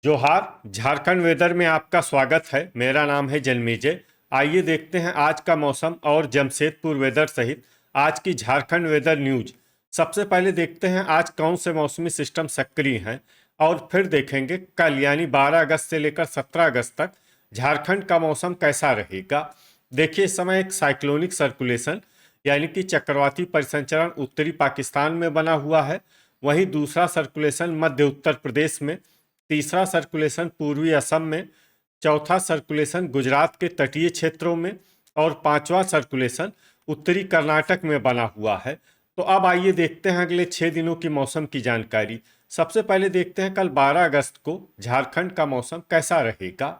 जोहार। झारखंड वेदर में आपका स्वागत है। मेरा नाम है जन्मेजय। आइए देखते हैं आज का मौसम और जमशेदपुर वेदर सहित आज की झारखंड वेदर न्यूज। सबसे पहले देखते हैं आज कौन से मौसमी सिस्टम सक्रिय हैं और फिर देखेंगे कल यानी 12 अगस्त से लेकर 17 अगस्त तक झारखंड का मौसम कैसा रहेगा। देखिए, इस समय एक साइक्लोनिक सर्कुलेशन यानी कि चक्रवाती परिसंचरण उत्तरी पाकिस्तान में बना हुआ है। वहीं दूसरा सर्कुलेशन मध्य उत्तर प्रदेश में, तीसरा सर्कुलेशन पूर्वी असम में, चौथा सर्कुलेशन गुजरात के तटीय क्षेत्रों में और पांचवा सर्कुलेशन उत्तरी कर्नाटक में बना हुआ है। तो अब आइए देखते हैं अगले 6 दिनों की मौसम की जानकारी। सबसे पहले देखते हैं कल 12 अगस्त को झारखंड का मौसम कैसा रहेगा।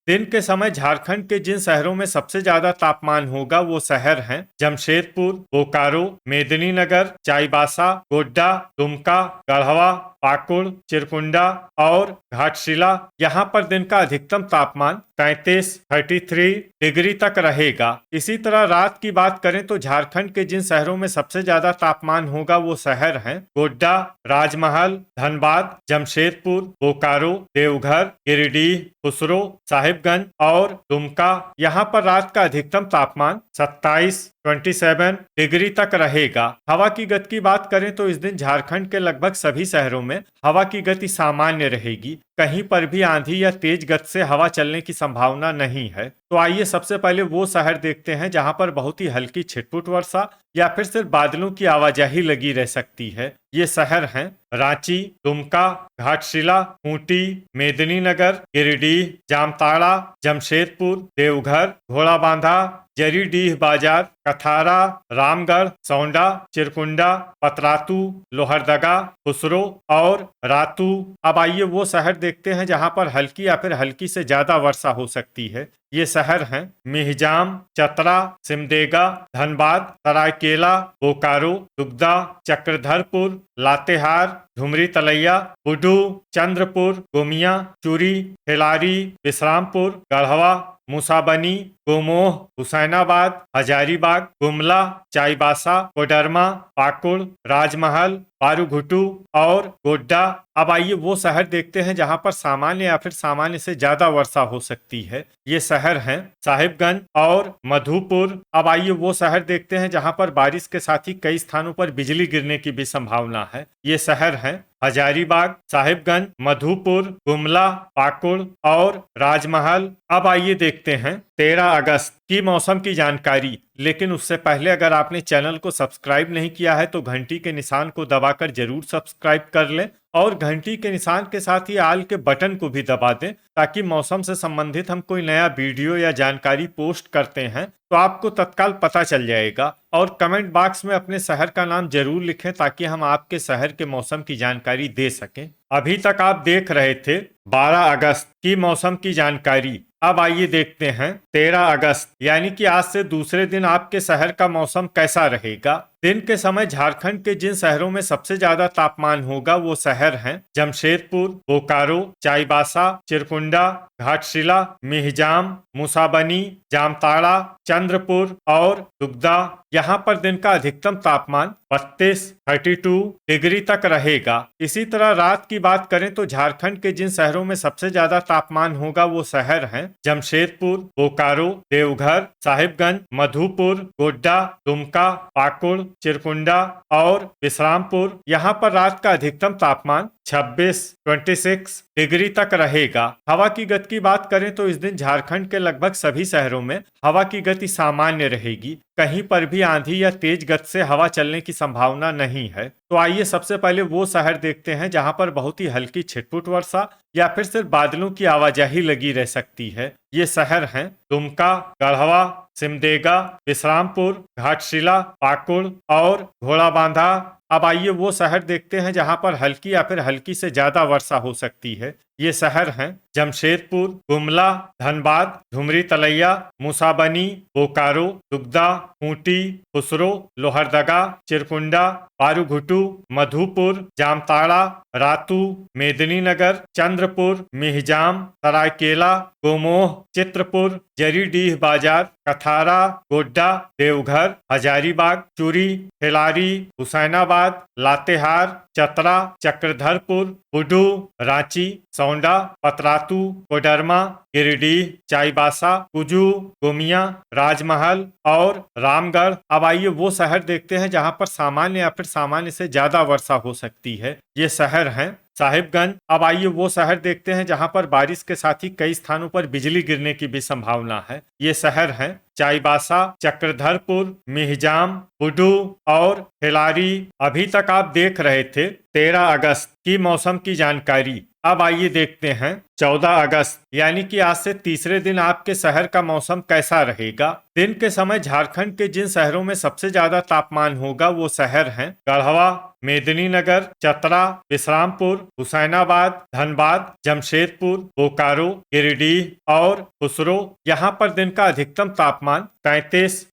दिन के समय झारखंड के जिन शहरों में सबसे ज्यादा तापमान होगा वो शहर हैं जमशेदपुर, बोकारो, मेदिनीनगर, चाईबासा, गोड्डा, दुमका, गढ़वा, पाकुड़, चिरकुंडा और घाटशिला। यहाँ पर दिन का अधिकतम तापमान 33 डिग्री तक रहेगा। इसी तरह रात की बात करें तो झारखंड के जिन शहरों में सबसे ज्यादा तापमान होगा वो शहर हैं गोड्डा, राजमहल, धनबाद, जमशेदपुर, बोकारो, देवघर, गिरिडीह, खुसरो, साहिबगंज और दुमका। यहाँ पर रात का अधिकतम तापमान 27 डिग्री तक रहेगा। हवा की गति की बात करें तो इस दिन झारखंड के लगभग सभी शहरों में हवा की गति सामान्य रहेगी। कहीं पर भी आंधी या तेज गति से हवा चलने की संभावना नहीं है। तो आइए सबसे पहले वो शहर देखते हैं जहां पर बहुत ही हल्की छिटपुट वर्षा या फिर सिर्फ बादलों की आवाजाही लगी रह सकती है। ये शहर हैं रांची, दुमका, घाटशिला, खूंटी, मेदिनीनगर, गिरिडीह, जामताड़ा, जमशेदपुर, देवघर, घोड़ाबांधा, जरीडीह बाजार, कथारा, रामगढ़, सौंडा, चिरकुंडा, पतरातू, लोहरदगा, खुसरो और रातू। अब आइए वो शहर देखते हैं जहां पर हल्की या फिर हल्की से ज्यादा वर्षा हो सकती है। ये शहर हैं मिहिजाम, चतरा, सिमडेगा, धनबाद, सरायकेला, बोकारो, दुगदा, चक्रधरपुर, लातेहार, झुमरी तलैया, बुडू, चंद्रपुर, गोमिया, चूरी, खिलारी, विश्रामपुर, गढ़वा, मूसाबनी, गोमोह, हुसैनाबाद, हजारीबाग, गुमला, चाईबासा, कोडरमा, पाकुड़, राजमहल, पारूघुटू और गोड्डा। अब आइए वो शहर देखते हैं जहां पर सामान्य या फिर सामान्य से ज्यादा वर्षा हो सकती है। ये शहर हैं साहिबगंज और मधुपुर। अब आइए वो शहर देखते हैं जहां पर बारिश के साथ ही कई स्थानों पर बिजली गिरने की भी संभावना है। ये शहर हैं हजारीबाग, साहिबगंज, मधुपुर, गुमला, पाकुड़ और राजमहल। अब आइए देखते हैं 13 अगस्त की मौसम की जानकारी। लेकिन उससे पहले अगर आपने चैनल को सब्सक्राइब नहीं किया है तो घंटी के निशान को दबाकर जरूर सब्सक्राइब कर लें और घंटी के निशान के साथ ही आल के बटन को भी दबा दें ताकि मौसम से संबंधित हम कोई नया वीडियो या जानकारी पोस्ट करते हैं तो आपको तत्काल पता चल जाएगा। और कमेंट बॉक्स में अपने शहर का नाम जरूर लिखें ताकि हम आपके शहर के मौसम की जानकारी दे सकें। अभी तक आप देख रहे थे 12 अगस्त की मौसम की जानकारी। अब आइए देखते हैं 13 अगस्त यानी कि आज से दूसरे दिन आपके शहर का मौसम कैसा रहेगा। दिन के समय झारखंड के जिन शहरों में सबसे ज्यादा तापमान होगा वो शहर हैं जमशेदपुर, बोकारो, चाईबासा, चिरकुंडा, घाटशिला, मिहिजाम, मूसाबनी, जामताड़ा, चंद्रपुर और दुगदा। यहाँ पर दिन का अधिकतम तापमान 32 डिग्री तक रहेगा। इसी तरह रात की बात करें तो झारखंड के जिन शहरों में सबसे ज्यादा तापमान होगा वो शहर हैं जमशेदपुर, बोकारो, देवघर, साहिबगंज, मधुपुर, गोड्डा, दुमका, पाकुड़, चिरकुंडा और विश्रामपुर। यहाँ पर रात का अधिकतम तापमान 26 डिग्री तक रहेगा। हवा की गति की बात करें तो इस दिन झारखंड के लगभग सभी शहरों में हवा की गति सामान्य रहेगी। कहीं पर भी आंधी या तेज गति से हवा चलने की संभावना नहीं है। तो आइए सबसे पहले वो शहर देखते हैं जहां पर बहुत ही हल्की छिटपुट वर्षा या फिर सिर्फ बादलों की आवाजाही लगी रह सकती है। ये शहर हैं दुमका, गढ़वा, सिमडेगा, विश्रामपुर, घाटशिला, पाकुड़ और घोड़ाबांधा। अब आइए वो शहर देखते हैं जहां पर हल्की या फिर हल्की से ज्यादा वर्षा हो सकती है। ये शहर हैं जमशेदपुर, गुमला, धनबाद, झुमरी तलैया, मूसाबनी, बोकारो, दुगदा, खूंटी, खुसरो, लोहरदगा, चिरकुंडा, पारूघुटू, मधुपुर, जामताड़ा, रातू, मेदिनीनगर, चंद्रपुर, मिहिजाम, सरायकेला, गोमोह, चित्रपुर, जरीडीह बाजार, कथारा, गोड्डा, देवघर, हजारीबाग, चूरी, खिलारी, हुसैनाबाद, लातेहार, चतरा, चक्रधरपुर, बुडू, रांची, सौंडा, पतरातू, कोडरमा, गिरिडीह, चाईबासा, कुजू, गोमिया, राजमहल और रामगढ़। अब आइए वो शहर देखते हैं जहां पर सामान्य या फिर सामान्य से ज्यादा वर्षा हो सकती है। ये शहर हैं साहिबगंज। अब आइए वो शहर देखते हैं जहां पर बारिश के साथ ही कई स्थानों पर बिजली गिरने की भी संभावना है। ये शहर हैं चाईबासा, चक्रधरपुर, मिहिजाम, बुडू और खिलारी। अभी तक आप देख रहे थे 13 अगस्त की मौसम की जानकारी। अब आइए देखते हैं 14 अगस्त यानी कि आज से तीसरे दिन आपके शहर का मौसम कैसा रहेगा। दिन के समय झारखंड के जिन शहरों में सबसे ज्यादा तापमान होगा वो शहर हैं गढ़वा, मेदिनीनगर, चतरा, विश्रामपुर, हुसैनाबाद, धनबाद, जमशेदपुर, बोकारो, गिरिडीह और खुसरो। यहाँ पर दिन का अधिकतम तापमान 33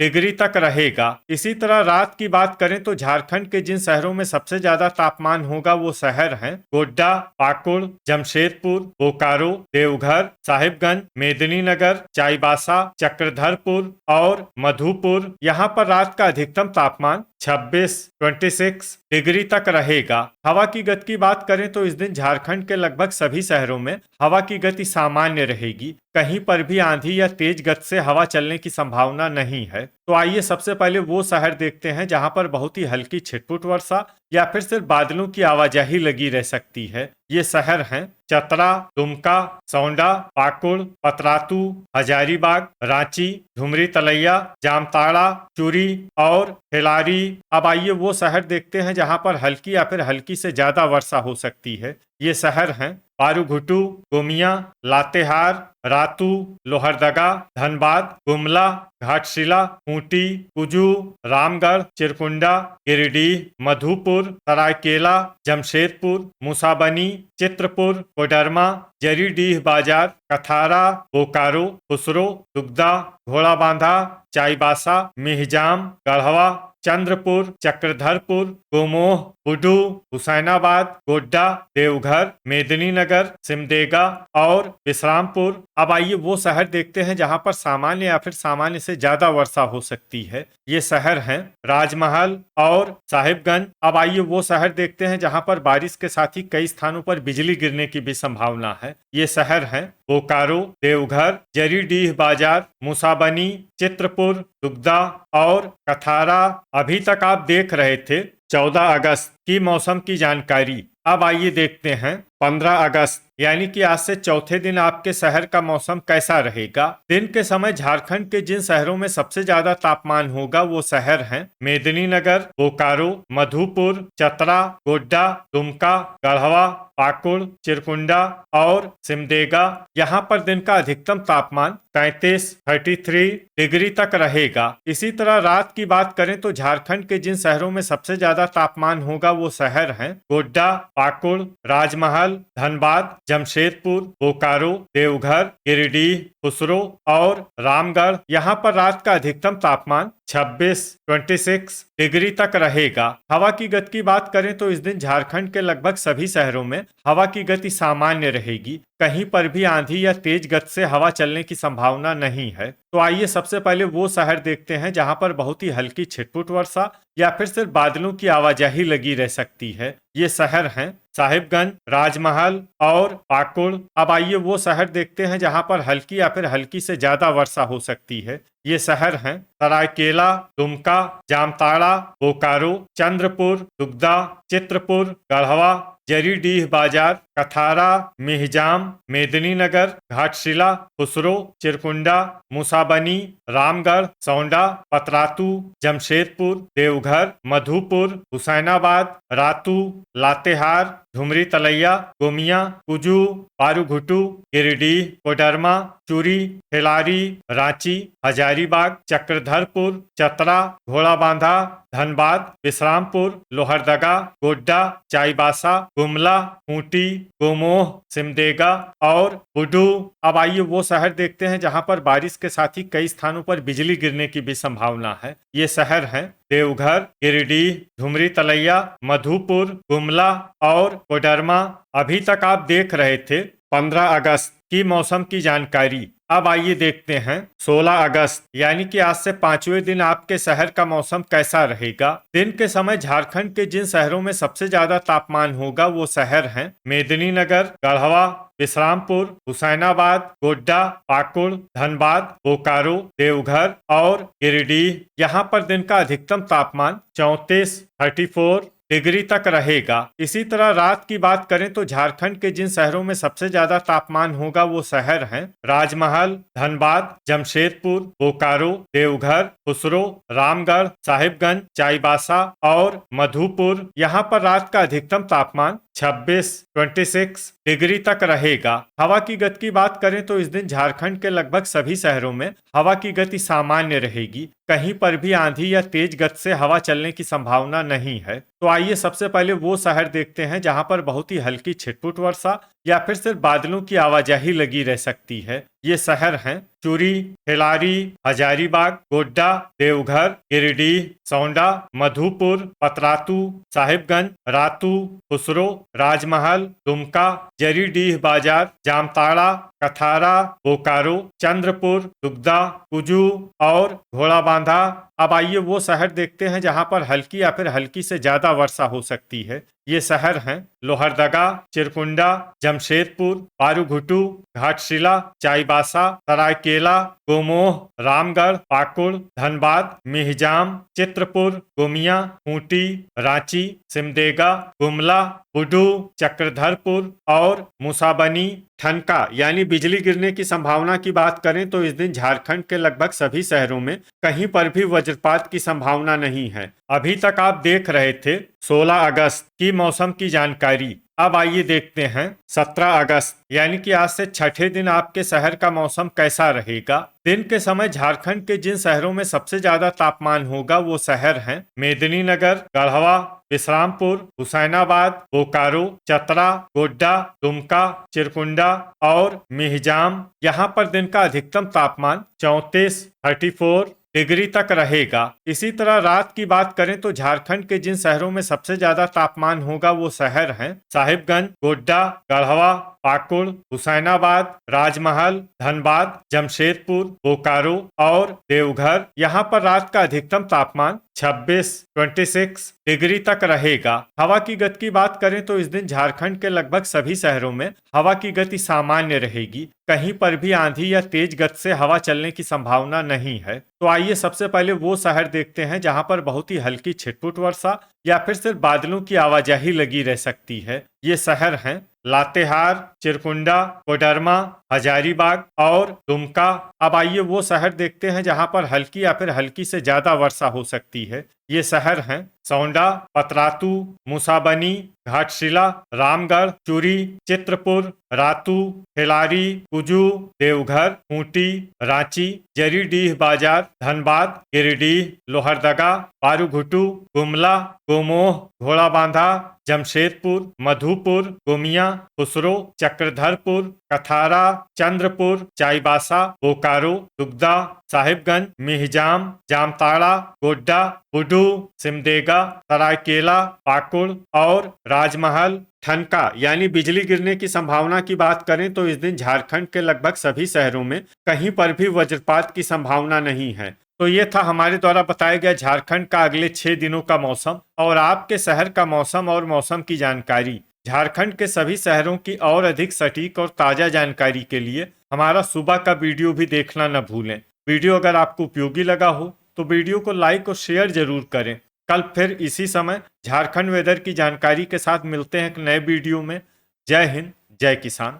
डिग्री तक रहेगा। इसी तरह रात की बात करें तो झारखंड के जिन शहरों में सबसे ज्यादा तापमान होगा वो शहर हैं गोड्डा, पाकुड़, जमशेदपुर, बोकारो, देवघर, साहिबगंज, मेदिनीनगर, चाईबासा, चक्रधरपुर और मधुपुर। यहाँ पर रात का अधिकतम तापमान 26 डिग्री तक रहेगा। हवा की गति की बात करें तो इस दिन झारखंड के लगभग सभी शहरों में हवा की गति सामान्य रहेगी। कहीं पर भी आंधी या तेज गति से हवा चलने की संभावना नहीं है। तो आइए सबसे पहले वो शहर देखते हैं जहां पर बहुत ही हल्की छिटपुट वर्षा या फिर सिर्फ बादलों की आवाजाही लगी रह सकती है। ये शहर हैं चतरा, दुमका, सौंडा, पाकुड़, पतरातू, हजारीबाग, रांची, धुमरी तलैया, जामताड़ा, चूरी और खिलारी। अब आइए वो शहर देखते हैं जहां पर हल्की या फिर हल्की से ज्यादा वर्षा हो सकती है। ये शहर हैं पारूघुटू, गोमिया, लातेहार, रातू, लोहरदगा, धनबाद, गुमला, घाटशिला, खूंटी, कुजू, रामगढ़, चिरकुंडा, गिरिडीह, मधुपुर, सरायकेला, जमशेदपुर, मुसाबनी, चित्रपुर, कोडरमा, जरीडीह बाजार, कथारा, बोकारो, खुसरो, दुगदा, घोड़ाबांधा, चाईबासा, मिहिजाम, गढ़वा, चंद्रपुर, चक्रधरपुर, गोमोह, बुडू, हुसैनाबाद, गोड्डा, देवघर, मेदिनीनगर, सिमडेगा और विश्रामपुर। अब आइए वो शहर देखते हैं जहां पर सामान्य या फिर सामान्य से ज्यादा वर्षा हो सकती है। ये शहर हैं राजमहल और साहिबगंज। अब आइए वो शहर देखते हैं जहां पर बारिश के साथ ही कई स्थानों पर बिजली गिरने की भी संभावना है। ये शहर हैं बोकारो, देवघर, जरीडीह बाजार, मुसाबनी, चित्रपुर, दुगदा और कथारा। अभी तक आप देख रहे थे 14 अगस्त की मौसम की जानकारी। अब आइए देखते हैं 15 अगस्त यानी कि आज से चौथे दिन आपके शहर का मौसम कैसा रहेगा। दिन के समय झारखंड के जिन शहरों में सबसे ज्यादा तापमान होगा वो शहर हैं मेदिनीनगर, बोकारो, मधुपुर, चतरा, गोड्डा, दुमका, गढ़वा, पाकुड़, चिरकुंडा और सिमडेगा। यहाँ पर दिन का अधिकतम तापमान 33 डिग्री तक रहेगा। इसी तरह रात की बात करें तो झारखंड के जिन शहरों में सबसे ज्यादा तापमान होगा वो शहर हैं गोड्डा, पाकुड़, राजमहल, धनबाद, जमशेदपुर, बोकारो, देवघर, गिरिडीह, खुसरो और रामगढ़। यहाँ पर रात का अधिकतम तापमान 26 डिग्री तक रहेगा। हवा की गति की बात करें तो इस दिन झारखंड के लगभग सभी शहरों में हवा की गति सामान्य रहेगी। कहीं पर भी आंधी या तेज गति से हवा चलने की संभावना नहीं है। तो आइए सबसे पहले वो शहर देखते हैं जहां पर बहुत ही हल्की छिटपुट वर्षा या फिर सिर्फ बादलों की आवाजाही लगी रह सकती है। ये शहर हैं साहिबगंज, राजमहल और पाकुड़। अब आइए वो शहर देखते हैं जहां पर हल्की या फिर हल्की से ज्यादा वर्षा हो सकती है। ये शहर हैं सरायकेला, दुमका, जामताड़ा, बोकारो, चंद्रपुर, दुगदा, चित्रपुर, गढ़वा, जरीडीह बाजार, कथारा, मिहिजाम, मेदिनीनगर, घाटशिला, खुसरो, चिरकुंडा, मुसाबनी, रामगढ़, सौंडा, पतरातू, जमशेदपुर, देवघर, मधुपुर, हुसैनाबाद, रातू, लातेहार, धुमरी तलैया, गोमिया, कुजू, पारूघुटू, गिरिडीह, कोडरमा, चूरी, खिलारी, रांची, हजारीबाग, चक्रधरपुर, चतरा, घोड़ाबांधा, धनबाद, विश्रामपुर, लोहरदगा, गोड्डा, चाईबासा, गुमला, खूंटी, गोमोह, सिमडेगा और बुडू। अब आइए वो शहर देखते हैं जहां पर बारिश के साथ ही कई स्थानों पर बिजली गिरने की भी संभावना है। ये शहर हैं देवघर, गिरिडीह, धुमरी तलैया, मधुपुर, गुमला और कोडरमा। अभी तक आप देख रहे थे 15 अगस्त की मौसम की जानकारी। अब आइए देखते हैं 16 अगस्त यानी कि आज से 5वें दिन आपके शहर का मौसम कैसा रहेगा। दिन के समय झारखंड के जिन शहरों में सबसे ज्यादा तापमान होगा वो शहर हैं मेदिनीनगर, गढ़वा, विश्रामपुर, हुसैनाबाद, गोड्डा, पाकुड़, धनबाद, बोकारो, देवघर और गिरिडीह। यहाँ पर दिन का अधिकतम तापमान 34 डिग्री तक रहेगा। इसी तरह रात की बात करें तो झारखंड के जिन शहरों में सबसे ज्यादा तापमान होगा वो शहर हैं राजमहल, धनबाद, जमशेदपुर, बोकारो, देवघर, खुसरो, रामगढ़, साहिबगंज, चाईबासा और मधुपुर। यहाँ पर रात का अधिकतम तापमान 26 डिग्री तक रहेगा। हवा की गति की बात करें तो इस दिन झारखंड के लगभग सभी शहरों में हवा की गति सामान्य रहेगी। कहीं पर भी आंधी या तेज गति से हवा चलने की संभावना नहीं है। तो आइए सबसे पहले वो शहर देखते हैं जहां पर बहुत ही हल्की छिटपुट वर्षा या फिर सिर्फ बादलों की आवाजाही लगी रह सकती है। ये शहर हैं चुरी, खिलारी, हजारीबाग, गोड्डा, देवघर, गिरिडीह, सौंडा, मधुपुर, पतरातू, साहिबगंज, रातू, खुसरो, राजमहल, दुमका, जरीडीह बाजार, जामताड़ा, कथारा, बोकारो, चंद्रपुर, दुगदा, कुजू और घोड़ाबांधा। अब आइए वो शहर देखते हैं जहां पर हल्की या फिर हल्की से ज्यादा वर्षा हो सकती है। ये शहर हैं लोहरदगा, चिरकुंडा, जमशेदपुर, पारूघुटू, घाटशिला, चाईबासा, सरायकेला, गोमोह, रामगढ़, पाकुड़, धनबाद, मिहिजाम, चित्रपुर, गोमिया, खूंटी, रांची, सिमडेगा, गुमला, बुडू, चक्रधरपुर और मुसाबनी। ठनका यानी बिजली गिरने की संभावना की बात करें तो इस दिन झारखंड के लगभग सभी शहरों में कहीं पर भी वज्रपात की संभावना नहीं है। अभी तक आप देख रहे थे 16 अगस्त की मौसम की जानकारी। अब आइए देखते हैं 17 अगस्त यानी कि आज से छठे दिन आपके शहर का मौसम कैसा रहेगा। दिन के समय झारखंड के जिन शहरों में सबसे ज्यादा तापमान होगा वो शहर हैं मेदिनीनगर, गढ़वा, विश्रामपुर, हुसैनाबाद, बोकारो, चतरा, गोड्डा, दुमका, चिरकुंडा और मिहिजाम। यहाँ पर दिन का अधिकतम तापमान 34 डिग्री तक रहेगा। इसी तरह रात की बात करें तो झारखंड के जिन शहरों में सबसे ज्यादा तापमान होगा वो शहर हैं साहिबगंज, गोड्डा, गढ़वा, पाकुड़, हुसैनाबाद, राजमहल, धनबाद, जमशेदपुर, बोकारो और देवघर। यहाँ पर रात का अधिकतम तापमान 26 डिग्री तक रहेगा। हवा की गति की बात करें तो इस दिन झारखंड के लगभग सभी शहरों में हवा की गति सामान्य रहेगी। कहीं पर भी आंधी या तेज गति से हवा चलने की संभावना नहीं है। तो आइए सबसे पहले वो शहर देखते हैं जहां पर बहुत ही हल्की छिटपुट वर्षा या फिर सिर्फ बादलों की आवाजाही लगी रह सकती है। ये शहर हैं लातेहार, चिरकुंडा, कोडरमा, हजारीबाग और दुमका। अब आइए वो शहर देखते हैं जहां पर हल्की या फिर हल्की से ज्यादा वर्षा हो सकती है। ये शहर हैं सौंडा, पतरातू, मुसाबनी, घाटशिला, रामगढ़, चुरी, चित्रपुर, रातू, खिलारी, कुजू, देवघर, खूंटी, रांची, जरीडीह बाजार, धनबाद, गिरिडीह, लोहरदगा, पारूघुटू, गुमला, गोमोह, घोड़ाबांधा, जमशेदपुर, मधुपुर, गोमिया, खुसरो, चक्रधरपुर, कथारा, चंद्रपुर, चाईबासा, बोकारो, दुगदा, साहिबगंज, मिहिजाम, जामताड़ा, गोड्डा, बुडू, सिमडेगा, सरायकेला, पाकुड़ और राजमहल। ठनका यानी बिजली गिरने की संभावना की बात करें तो इस दिन झारखंड के लगभग सभी शहरों में कहीं पर भी वज्रपात की संभावना नहीं है। तो ये था हमारे द्वारा बताया गया झारखंड का अगले 6 दिनों का मौसम और आपके शहर का मौसम और मौसम की जानकारी। झारखंड के सभी शहरों की और अधिक सटीक और ताजा जानकारी के लिए हमारा सुबह का वीडियो भी देखना न भूलें। वीडियो अगर आपको उपयोगी लगा हो तो वीडियो को लाइक और शेयर जरूर करें। कल फिर इसी समय झारखंड वेदर की जानकारी के साथ मिलते हैं एक नए वीडियो में। जय हिंद, जय किसान।